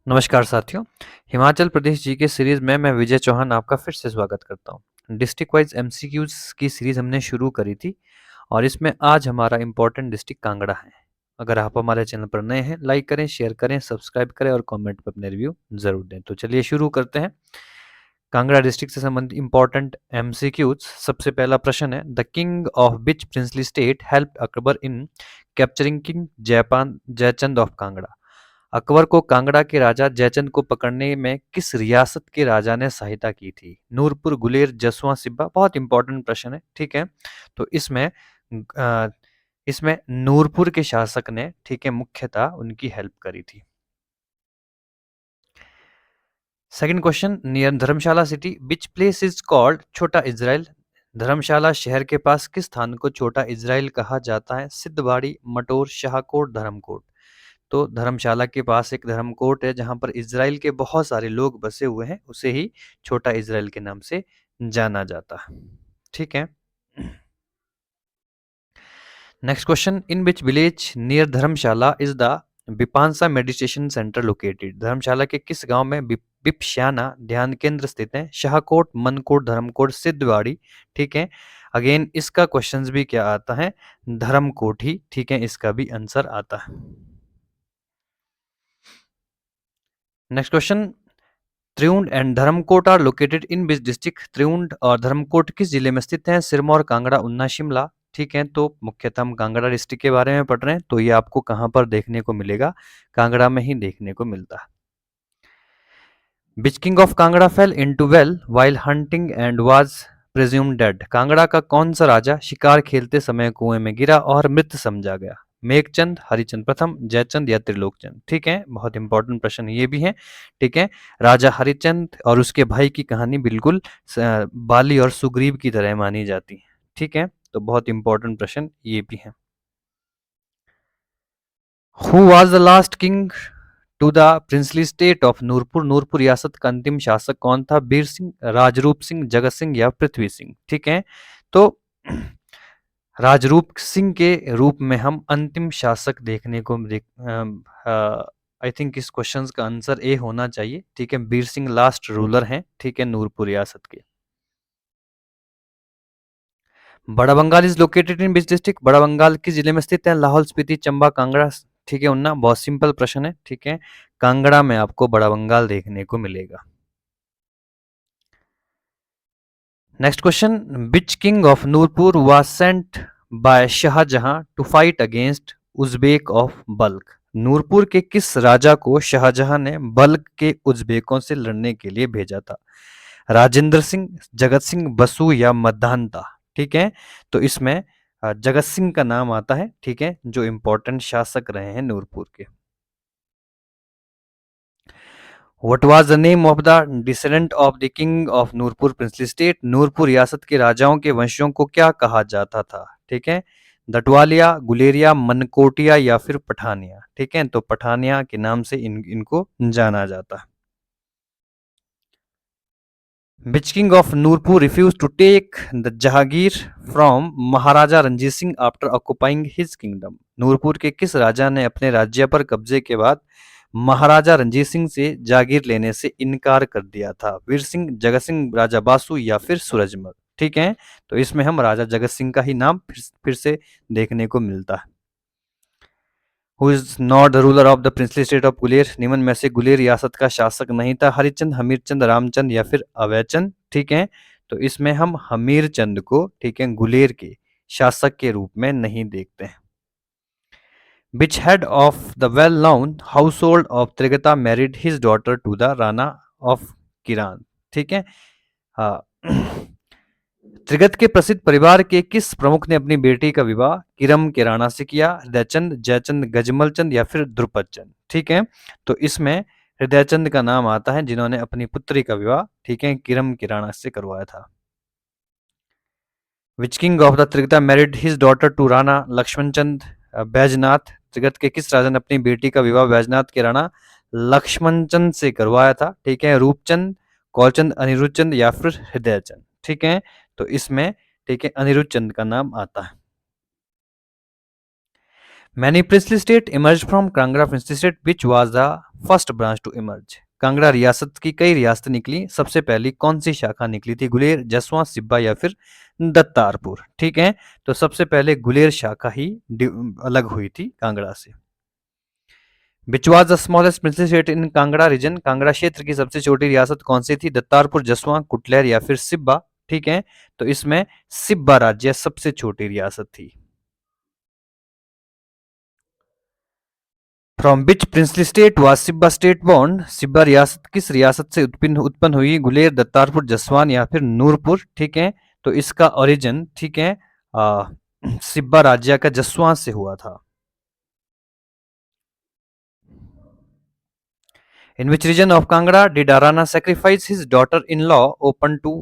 नमस्कार साथियों। हिमाचल प्रदेश जी के सीरीज में मैं विजय चौहान आपका फिर से स्वागत करता हूँ। डिस्ट्रिक्ट वाइज एमसीक्यूज की सीरीज हमने शुरू करी थी और इसमें आज हमारा इम्पोर्टेंट डिस्ट्रिक्ट कांगड़ा है। अगर आप हमारे चैनल पर नए हैं, लाइक करें, शेयर करें, सब्सक्राइब करें और कमेंट पर अपने रिव्यू जरूर दें। तो चलिए शुरू करते हैं। कांगड़ा डिस्ट्रिक्ट से संबंधित इम्पोर्टेंट एमसीक्यूज। सबसे पहला प्रश्न है, the king of which princely state help Akbar in capturing king Jaipan Jaichand of Kangra. Akbar को कांगड़ा के राजा जयचंद को पकड़ने में किस रियासत के राजा ने सहायता की थी? नूरपुर, गुलेर, जसवां, सिब्बा। बहुत इंपॉर्टेंट प्रश्न है, ठीक है। तो अ, इसमें नूरपुर के शासक ने, ठीक है, मुख्यतः उनकी हेल्प करी थी। Second question, near Dharamshala city which place is called छोटा इजराइल। धर्मशाला शहर के पास किस स्थान को छोटा इजराइल कहा जाता है? सिद्धबाड़ी, मटोर, शाहकोट, धर्मकोट। तो धर्मशाला के पास एक धर्मकोट है जहां पर इजराइल के बहुत सारे लोग बसे हुए हैं, उसे ही छोटा इजराइल के नाम से जाना जाता है, ठीक है। Next question, in which village near Dharamshala is the विपांसा मेडिटेशन सेंटर लोकेटेड। धर्मशाला के किस गांव में विपश्याना ध्यान केंद्र स्थित है? शाहकोट, मनकोट, धर्मकोट, सिद्धवाड़ी, ठीक है। अगेन इसका क्वेश्चंस भी क्या आता है? धर्मकोट ही, ठीक है, इसका भी आंसर आता है। Next question, Triund and Dharamkot are located in which district. Triund और धर्मकोट किस जिले में स्थित हैं? सिरमौर, कांगड़ा, उन्ना, शिमला, ठीक है। तो मुख्यतः हम कांगड़ा डिस्ट्रिक्ट के बारे में पढ़ रहे हैं, तो ये आपको कहां पर देखने को मिलेगा? कांगड़ा में ही देखने को मिलता है। विच king of Kangra fail into well while hunting and was presumed dead. Kangra का कौन सा राजा शिकार खेलते समय कुएं में गिरा और मृत समझा गया? मेघचंद, हरिचंद प्रथम, जयचंद या त्रिलोकचंद, ठीक है। बहुत इंपॉर्टेंट प्रश्न ये भी है, ठीक है। राजा हरिचंद और उसके भाई की कहानी बिल्कुल बाली और सुग्रीव की तरह मानी जाती है, ठीक है। तो बहुत इंपॉर्टेंट प्रश्न ये भी है। Who was the last king to the princely state of Nurpur. Nurpur रियासत का अंतिम शासक कौन था? बीर सिंह, राजरूप सिंह, जगत सिंह या पृथ्वी सिंह, ठीक है। तो राजरूप सिंह के रूप में हम अंतिम शासक देखने को आई थिंक इस क्वेश्चन का आंसर ए होना चाहिए, ठीक है। बीर सिंह लास्ट रूलर हैं, ठीक है, नूरपुर रियासत के। Bara Bangal is located in which district. Bara Bangal किस जिले में स्थित है? लाहौल स्पीति, चंबा, कांगड़ा, ठीक है, उन्ना। बहुत सिंपल प्रश्न है, ठीक है। कांगड़ा में आपको बड़ा बंगाल देखने को मिलेगा। Next question, which king of Nurpur was sent by Shah Jahan to fight against Uzbek of Balkh. Nurpur के किस राजा को शाहजहां ने बल्क के उज्बेकों से लड़ने के लिए भेजा था? राजेंद्र सिंह, जगत सिंह बसु या मधानता, ठीक है। तो इसमें जगत सिंह का नाम आता है, ठीक है, जो इंपॉर्टेंट शासक रहे हैं नूरपुर के। What was the name of the descendant of the king of Nurpur princely state. Nurpur रियासत के राजाओं के वंशजों को क्या कहा जाता था? ठीक है, दटवालिया, गुलेरिया, मनकोटिया या फिर पठानिया, ठीक है। तो पठानिया के नाम से इनको जाना जाता है। Which king of Nurpur refused to take the Jahangir from Maharaja Ranjit Singh after occupying his kingdom? Nurpur के किस राजा ने अपने राज्य पर कब्जे के बाद महाराजा रंजीत सिंह से जागीर लेने से इनकार कर दिया था? वीर सिंह, जगत सिंह, राजा बासु या फिर सूरजमल, ठीक है। तो इसमें हम राजा जगत सिंह का ही नाम फिर से देखने को मिलता है। Who is not the ruler of the princely state of Guler. निम्न में से गुलेर रियासत का शासक नहीं था? हरिचंद, हमीरचंद, रामचंद या फिर अवैचंद, ठीक है। तो इसमें हम हमीरचंद को, ठीक है, गुलेर के शासक के रूप में नहीं देखते हैं। Which head of the well-known household of Trigata married his daughter to the Rana of Kiran, ठीक है। हाँ, त्रिगत के प्रसिद्ध परिवार के किस प्रमुख ने अपनी बेटी का विवाह किरम के राणा से किया? हृदयचंद, जयचंद, गजमल चंद या फिर द्रुपद चंद, ठीक है। तो इसमें हृदयचंद का नाम आता है जिन्होंने अपनी पुत्री का विवाह, ठीक है, किरम के राणा से करवाया था। Which king of the Trigarta married his daughter to Rana Lakshman Chand Baijnath. Trigarta के किस राजा ने अपनी बेटी का विवाह बैजनाथ के राणा लक्ष्मण चंद से करवाया था? ठीक है, रूपचंद, कौलचंद, अनिरुद्ध चंद या फिर हृदय चंद, ठीक है। तो इसमें, ठीक है, अनिरुद्ध चंद का नाम आता है। Many princely state emerged from Kangra princely state, which was the first branch to emerge. Kangra रियासत की कई रियासतें निकली, सबसे पहली कौन सी शाखा निकली थी? गुलेर, जसवां, सिब्बा या फिर दत्तारपुर? ठीक है, तो सबसे पहले गुलेर शाखा ही अलग हुई थी कांगड़ा से। Which was the smallest princely state in Kangra region? Kangra क्षेत्र की सबसे छोटी रियासत कौन सी थी? दत्तारपुर, जसवां, कुटलैर या फिर सिब्बा? ठीक है, तो इसमें सिब्बा राज्य सबसे छोटी रियासत थी। From which princely state was Siba state born? Siba रियासत किस रियासत से उत्पन्न हुई? गुलेर, दत्तारपुर, जसवान या फिर नूरपुर? ठीक है, तो इसका ओरिजिन, ठीक है, सिब्बा राज्य का जसवां से हुआ था। In which region of Kangra did Arana sacrifice his daughter-in-law open to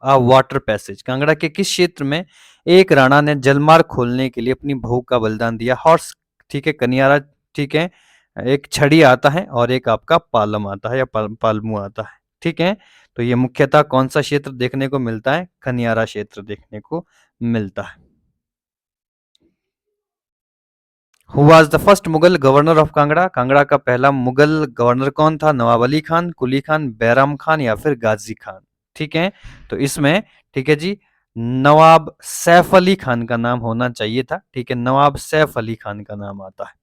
a water passage? Kangra के किस क्षेत्र में एक राणा ने जलमार्ग खोलने के लिए अपनी बहू का बलिदान दिया? हॉर्स, ठीक है, कनियारा, ठीक है, एक छड़ी आता है और एक आपका पालम आता है या पालमू आता है। ठीक है, तो ये मुख्यतः कौन सा क्षेत्र देखने को मिलता है? कनियारा क्षेत्र देखने को मिलता है। Who was the first Mughal governor of Kangra? Kangra का पहला मुगल गवर्नर कौन था? नवाब अली खान, कुली खान, बैराम खान या फिर गाजी खान? ठीक है, तो इसमें, ठीक है जी, नवाब सैफ अली खान का नाम होना चाहिए था। ठीक है, नवाब सैफ अली खान का नाम आता है।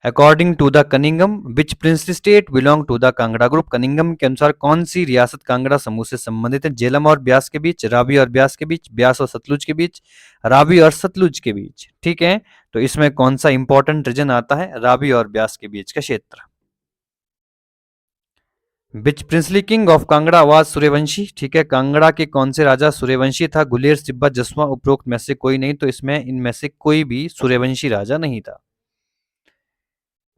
According to the Cunningham which princely state belong to the Kangra group? Cunningham के अनुसार कौन सी रियासत कांगड़ा समूह से संबंधित है? झेलम और ब्यास के बीच, रावी और ब्यास के बीच, ब्यास और सतलुज के बीच, रावी और सतलुज के बीच? ठीक है, तो इसमें कौन सा इंपॉर्टेंट रीजन आता है? रावी और ब्यास के बीच का क्षेत्र। Which princely king of Kangra was Suryavanshi? ठीक है, कांगड़ा के कौन से राजा सूर्यवंशी था? गुलेर, सिब्बा, जसवां, उपरोक्त में से कोई नहीं, तो इसमें इनमें से कोई भी सूर्यवंशी राजा नहीं था।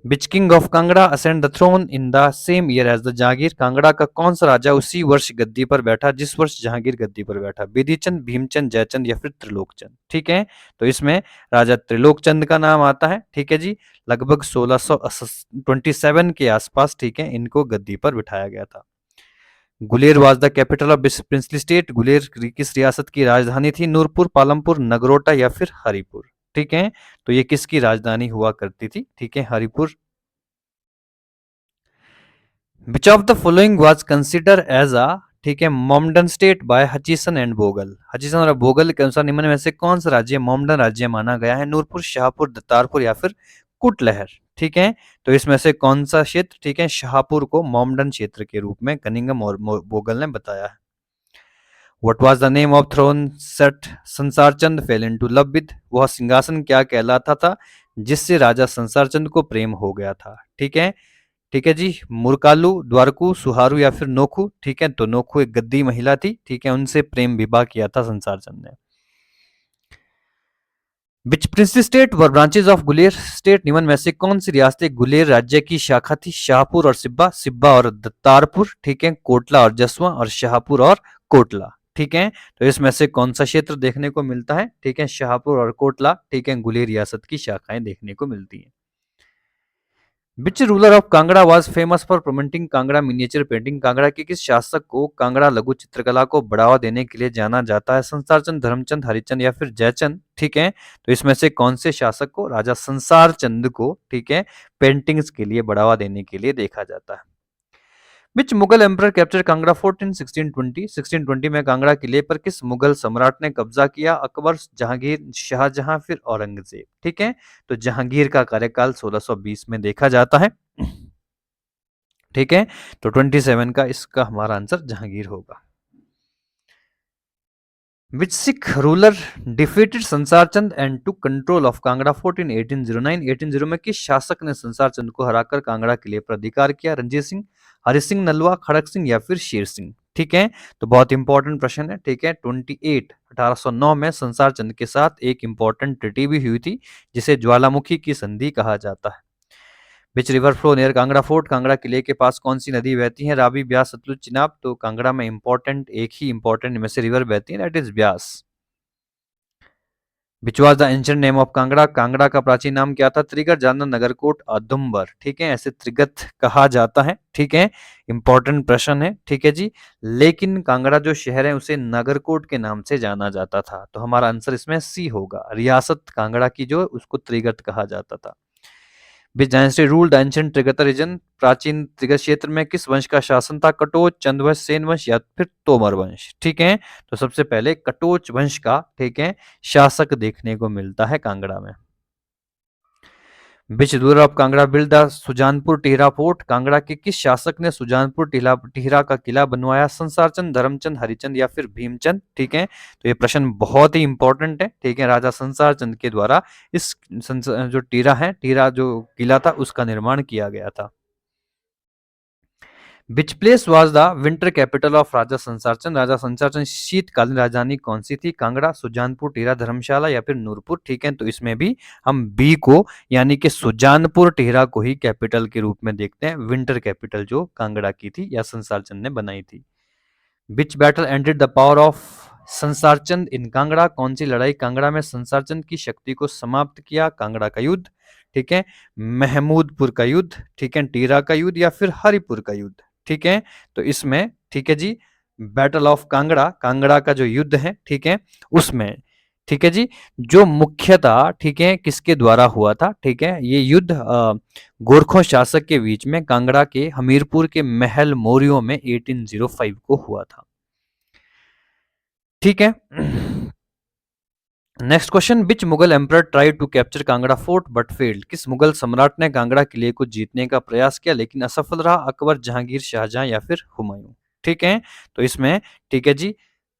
Which king of Kangra ascend the throne in the same year as the Jahangir? Kangra का कौन सा राजा उसी वर्ष गद्दी पर बैठा जिस वर्ष जहांगीर गद्दी पर बैठा? बिधिचंद, भीमचंद, जयचंद या फिर त्रिलोकचंद? ठीक है, तो इसमें राजा त्रिलोकचंद का नाम आता है। ठीक है जी, लगभग 1627 के आसपास, ठीक है, इनको गद्दी पर बिठाया गया था। Guler was the capital of princely state? Guler किस रियासत की राजधानी थी? नूरपुर, पालमपुर, नगरोटा या फिर हरिपुर? ठीक है, तो ये किसकी राजधानी हुआ करती थी? ठीक है, Haripur. Which of the following was consider as a, ठीक है, Mohammedan state by Hutchison and Bogle? Hutchison और बोगल के अनुसार निम्न में से कौन सा राज्य मोमडन राज्य माना गया है? नूरपुर, शाहपुर, दत्तारपुर या फिर कुटलहर? ठीक है, तो इसमें से कौन सा क्षेत्र, ठीक है, शाहपुर को मोमडन क्षेत्र के रूप में कनिंगम और बोगल ने बताया है। What was the name of throne set संसार चंद fell into love with? वह सिंहासन क्या कहलाता था जिससे राजा संसार चंद को प्रेम हो गया था? ठीक है, ठीक है जी, मुरकालू, द्वारकू, सुहारू या फिर नोखू? ठीक है, तो नोखू एक गद्दी महिला थी। ठीक है, उनसे प्रेम विवाह किया था संसार चंद ने। Which princely state were branches of Guler state? निम्न में से कौन सी रियासतें गुलेर राज्य की शाखा थी? शाहपुर और सिब्बा, सिब्बा और दत्तारपुर, ठीक है, कोटला और जसवा और शाहपुर और कोटला? ठीक है, तो इसमें से कौन सा क्षेत्र देखने को मिलता है? ठीक है, शाहपुर और कोटला, ठीक है, गुलेर रियासत की शाखाएं देखने को मिलती हैं। Which ruler of Kangra was famous for promoting Kangra miniature painting? Kangra के किस शासक को कांगड़ा लघु चित्रकला को बढ़ावा देने के लिए जाना जाता है? संसार चंद, धर्मचंद, हरिचंद या फिर जयचंद? ठीक है, तो इसमें से कौन से शासक को? राजा संसार चंद को, ठीक है, पेंटिंग्स के लिए बढ़ावा देने के लिए देखा जाता है। Which Mughal emperor capture Kangra fort in 1620? 1620 में कांगड़ा किले पर किस मुगल सम्राट ने कब्जा किया? अकबर, जहांगीर, शाहजहां फिर औरंगजेब? ठीक है, तो जहांगीर का कार्यकाल 1620 में देखा जाता है। ठीक है, तो 27 का इसका हमारा आंसर जहांगीर होगा। विच Sikh ruler defeated Sansar Chand and to control of Kangra fort in 1809? 1809 में किस शासक ने संसार चंद को हराकर कांगड़ा किले पर अधिकार किया? रणजीत सिंह, हरि सिंह नलवा, खड़क सिंह या फिर शेर सिंह? ठीक है, तो बहुत इंपॉर्टेंट प्रश्न है। ठीक है, 1809 में संसार चंद के साथ एक इंपॉर्टेंट ट्रीटी भी हुई थी जिसे ज्वालामुखी की संधि कहा जाता है। Which river flow near Kangra fort? Kangra किले के पास कौन सी नदी बहती है? रावी, ब्यास, सतलुज, चिनाब? तो कांगड़ा में इंपॉर्टेंट एक ही इंपॉर्टेंट में से रिवर बहती है, that is Beas. Which was the ancient name of Kangra, Kangra का प्राचीन नाम क्या था? त्रिगत, जालंधर, नगरकोट, औदुंबर। ठीक है, ऐसे त्रिगत कहा जाता है। ठीक है, इंपॉर्टेंट प्रश्न है। ठीक है जी, लेकिन कांगड़ा जो शहर है उसे नगरकोट के नाम से जाना जाता था, तो हमारा आंसर इसमें सी होगा। रियासत कांगड़ा की जो उसको त्रिगत कहा जाता था। Which dynasty ruled the ancient Trigarta region, प्राचीन त्रिगत क्षेत्र में किस वंश का शासन था? कटोच, चंद्रवंश, सेन वंश या फिर तोमर वंश। ठीक है, तो सबसे पहले कटोच वंश का, ठीक है, शासक देखने को मिलता है कांगड़ा में। Which ruler of Kangra build the Sujanpur Tihra fort, Kangra के किस शासक ने सुजानपुर टिहरा का किला बनवाया? संसारचंद, धर्मचंद, हरिचंद या फिर भीमचंद। ठीक है, तो ये प्रश्न बहुत ही इंपॉर्टेंट है। ठीक है, राजा संसारचंद के द्वारा इस जो टिहरा जो किला था उसका निर्माण किया गया था। Which place was the winter capital of Raja Sansarchand, Raja Sansarchand शीतकालीन राजधानी कौन सी थी? कांगड़ा, सुजानपुर, टिहरा, धर्मशाला या फिर नूरपुर। ठीक है, तो इसमें भी हम बी को यानी कि सुजानपुर टिहरा को ही कैपिटल के रूप में देखते हैं, विंटर कैपिटल जो कांगड़ा की थी या संसारचंद ने बनाई थी। Which battle ended the power of Sansarchand in Kangra, कौन सी लड़ाई कांगड़ा में संसारचंद की शक्ति को समाप्त किया? कांगड़ा का युद्ध, ठीक है, महमूदपुर का युद्ध, ठीक है, टिहरा का युद्ध या फिर हरिपुर का युद्ध। ठीक है, तो इसमें, ठीक है जी, बैटल ऑफ कांगड़ा, कांगड़ा का जो युद्ध है, ठीक है, उसमें, ठीक है जी, जो मुख्यतः, ठीक है, किसके द्वारा हुआ था? ठीक है, ये युद्ध गोरखों शासक के बीच में कांगड़ा के हमीरपुर के महल मोरियो में 1805 को हुआ था। ठीक है, next question, which Mughal emperor try to capture Kangra fort but failed, किस मुगल सम्राट ने कांगड़ा किले को जीतने का प्रयास किया लेकिन असफल रहा? अकबर, जहांगीर, शाहजहां या फिर हुमायूं। ठीक है, तो इसमें, ठीक है जी,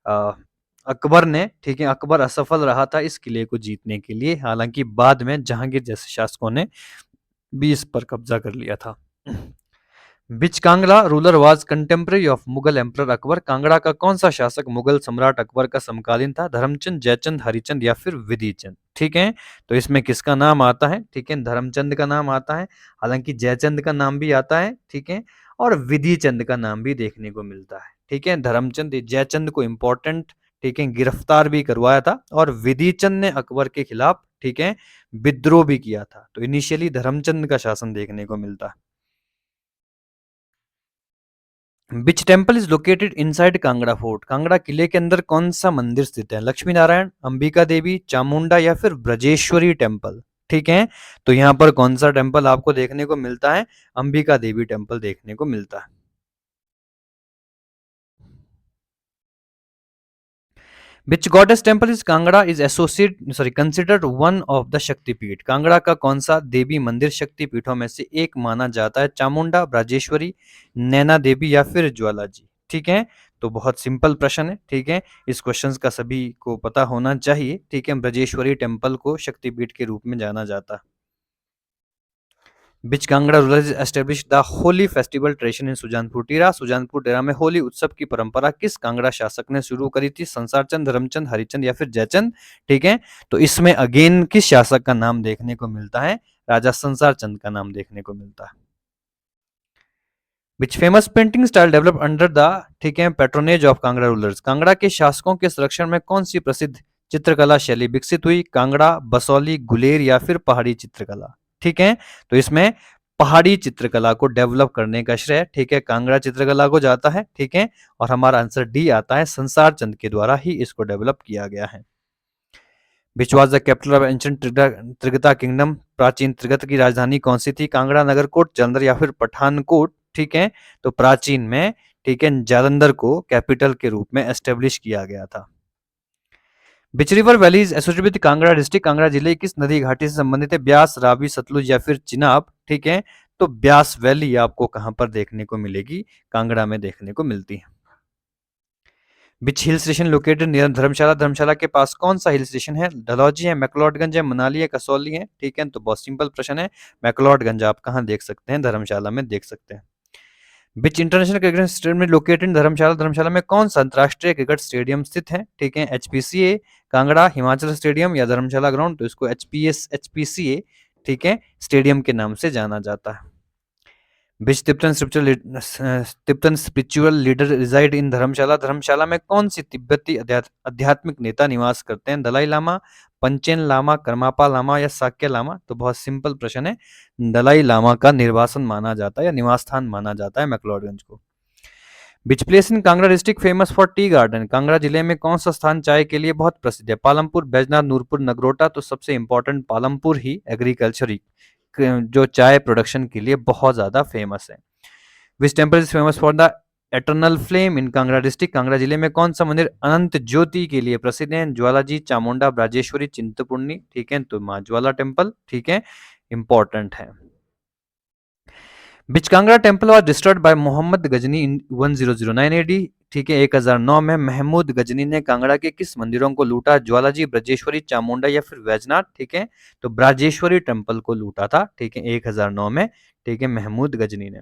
अकबर ने, ठीक है, अकबर असफल रहा था इस किले को जीतने के लिए, हालांकि बाद में जहांगीर जैसे शासकों ने भी इस पर कब्जा कर लिया था। Which Kangra ruler was contemporary of Mughal emperor Akbar, Kangra का कौन सा शासक मुगल सम्राट अकबर का समकालीन था? धर्मचंद, जयचंद, हरिचंद या फिर विधिचंद। ठीक है, तो इसमें किसका नाम आता है? ठीक है, धर्मचंद का नाम आता है, हालांकि जयचंद का नाम भी आता है। ठीक है, और विधिचंद का नाम भी देखने को मिलता है। ठीक है, धर्मचंद जयचंद को इंपॉर्टेंट, ठीक है, गिरफ्तार भी करवाया था, और विधिचंद ने अकबर के खिलाफ, ठीक है, विद्रोह भी किया था। तो इनिशियली धर्मचंद का शासन देखने को मिलता है। Which temple is located inside Kangra fort, Kangra किले के अंदर कौन सा मंदिर स्थित है? लक्ष्मी नारायण, अंबिका देवी, चामुंडा या फिर ब्रजेश्वरी टेम्पल। ठीक है, तो यहाँ पर कौन सा टेम्पल आपको देखने को मिलता है? अंबिका देवी टेम्पल देखने को मिलता है। Which goddess temple is Kangra is considered one of the Shaktipeeth, Kangra का कौन सा देवी मंदिर शक्तिपीठों में से एक माना जाता है? चामुंडा, ब्राजेश्वरी, नैना देवी या फिर ज्वाला जी। ठीक है, तो बहुत सिंपल प्रश्न है। ठीक है, इस क्वेश्चन का सभी को पता होना चाहिए। ठीक है, ब्रजेश्वरी टेम्पल को शक्तिपीठ के रूप में जाना जाता है। Which Kangra ruler establish the Holi festival tradition in Sujanpur Tihra, Sujanpur Tihra में होली उत्सव की परंपरा किस कांगड़ा शासक ने शुरू करी थी? संसारचंद, धर्मचंद, हरिचंद या फिर जयचंद। ठीक है, तो इसमें अगेन किस शासक का नाम देखने को मिलता है? राजा संसारचंद का नाम देखने को मिलता है। Which famous painting style develop under the, ठीक है, patronage of Kangra rulers, Kangra के शासकों के संरक्षण में कौन सी प्रसिद्ध चित्रकला शैली विकसित हुई? कांगड़ा, बसौली, गुलेर या फिर पहाड़ी चित्रकला। ठीक है, तो इसमें पहाड़ी चित्रकला को डेवलप करने का श्रेय, ठीक है, कांगड़ा चित्रकला को जाता है। ठीक है, और हमारा आंसर डी आता है, संसार चंद के द्वारा ही इसको डेवलप किया गया है। Which was the capital of ancient Trigarta kingdom, प्राचीन त्रिगत की राजधानी कौन सी थी? कांगड़ा, नगरकोट, जालंधर या फिर पठानकोट। ठीक है, तो प्राचीन में, ठीक है, जालंधर को कैपिटल के रूप में एस्टेब्लिश किया गया था। Which river valley is associated with Kangra district, Kangra जिले किस नदी घाटी से संबंधित है? ब्यास, रावी, सतलुज या फिर चिनाब। ठीक है, तो ब्यास वैली आपको कहां पर देखने को मिलेगी? कांगड़ा में देखने को मिलती है। विच हिल स्टेशन लोकेटेड नियर धर्मशाला, धर्मशाला के पास कौन सा हिल स्टेशन है? डलहौजी है, मैक्लोडगंज है, मनाली है, कसौली है। ठीक है, तो बहुत सिंपल प्रश्न है, मैक्लोडगंज आप कहाँ देख सकते हैं? धर्मशाला में देख सकते हैं। Which international cricket stadium located in Dharamshala, Dharamshala में कौन सा अंतरराष्ट्रीय क्रिकेट स्टेडियम स्थित है? ठीक है, एचपीसीए, कांगड़ा, हिमाचल स्टेडियम या धर्मशाला ग्राउंड, तो इसको एचपीसीए, ठीक है, स्टेडियम के नाम से जाना जाता है। विच तिब्बतन स्पिरिचुअल लीडर रिजाइड इन धर्मशाला? धर्मशाला में कौन सी तिब्बती आध्यात्मिक नेता निवास करते हैं? दलाई लामा, पंचेन लामा, करमापा लामा या साक्य लामा? तो बहुत सिंपल प्रश्न है, दलाई लामा का निर्वासन माना जाता है या निवास स्थान माना जाता है मैक्लोडगंज को। Which place in Kangra district famous for tea garden? Kangra जिले में कौन सा स्थान चाय के लिए बहुत प्रसिद्ध है? पालमपुर, बैजनाथ, नूरपुर, नगरोटा? तो सबसे इंपॉर्टेंट पालमपुर ही एग्रीकल्चर जो चाय प्रोडक्शन के लिए बहुत ज्यादा फेमस है। Which temple is famous for the eternal flame in Kangra district? Kangra जिले में कौन सा मंदिर अनंत ज्योति के लिए प्रसिद्ध है? ज्वालाजी, चामुंडा, ब्राजेश्वरी, चिंतपूर्णी? ठीक है, तो माँ ज्वाला टेम्पल, ठीक है, इंपॉर्टेंट है। Which Kangra temple was destroyed by Mohammad Ghazni in 1009 AD? ठीक है, 1009 में महमूद गजनी ने कांगड़ा के किस मंदिरों को लूटा? ज्वालाजी, ब्रजेश्वरी, चामुंडा या फिर वैजनाथ? ठीक है, तो ब्राजेश्वरी टेम्पल को लूटा था, ठीक है, 1009 में, ठीक है, महमूद गजनी ने।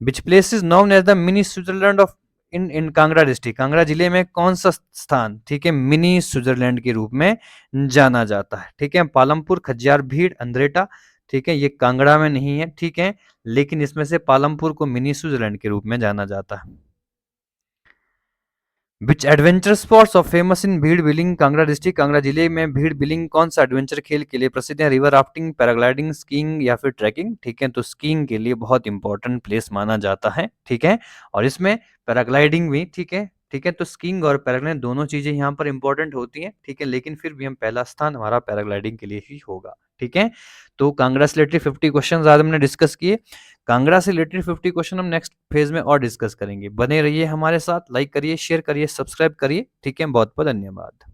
Which place is known as the mini Switzerland of in Kangra district? Kangra जिले में कौन सा स्थान, ठीक है, मिनी स्विट्जरलैंड के रूप में जाना जाता है? ठीक है, पालमपुर, खज्जियार, भीड़, अंद्रेटा? ठीक है, ये कांगड़ा में नहीं है, ठीक है, लेकिन इसमें से पालमपुर को मिनी स्विट्जरलैंड के रूप में जाना जाता है। Which adventure spots of famous in भीड़ बिलिंग? कांगड़ा डिस्ट्रिक्ट, कांगड़ा जिले में भीड़ बिलिंग कौन सा एडवेंचर खेल के लिए प्रसिद्ध है? रिवर राफ्टिंग, पैराग्लाइडिंग, स्कीइंग या फिर ट्रैकिंग? ठीक है, तो स्कीइंग के लिए बहुत इंपॉर्टेंट प्लेस माना जाता है, ठीक है, और इसमें पैराग्लाइडिंग भी, ठीक है, ठीक है, तो स्कीइंग और पैराग्लाइडिंग दोनों चीजें यहाँ पर इंपॉर्टेंट होती हैं, ठीक है, लेकिन फिर भी हम पहला स्थान हमारा पैराग्लाइडिंग के लिए ही होगा, ठीक है। तो कांगड़ा से रिलेटेड 50 क्वेश्चन आज हमने डिस्कस किए। कांगड़ा से रिलेटेड 50 क्वेश्चन हम नेक्स्ट फेज में और डिस्कस करेंगे। बने रहिए हमारे साथ, लाइक करिए, शेयर करिए, सब्सक्राइब करिए, ठीक है, बहुत बहुत धन्यवाद।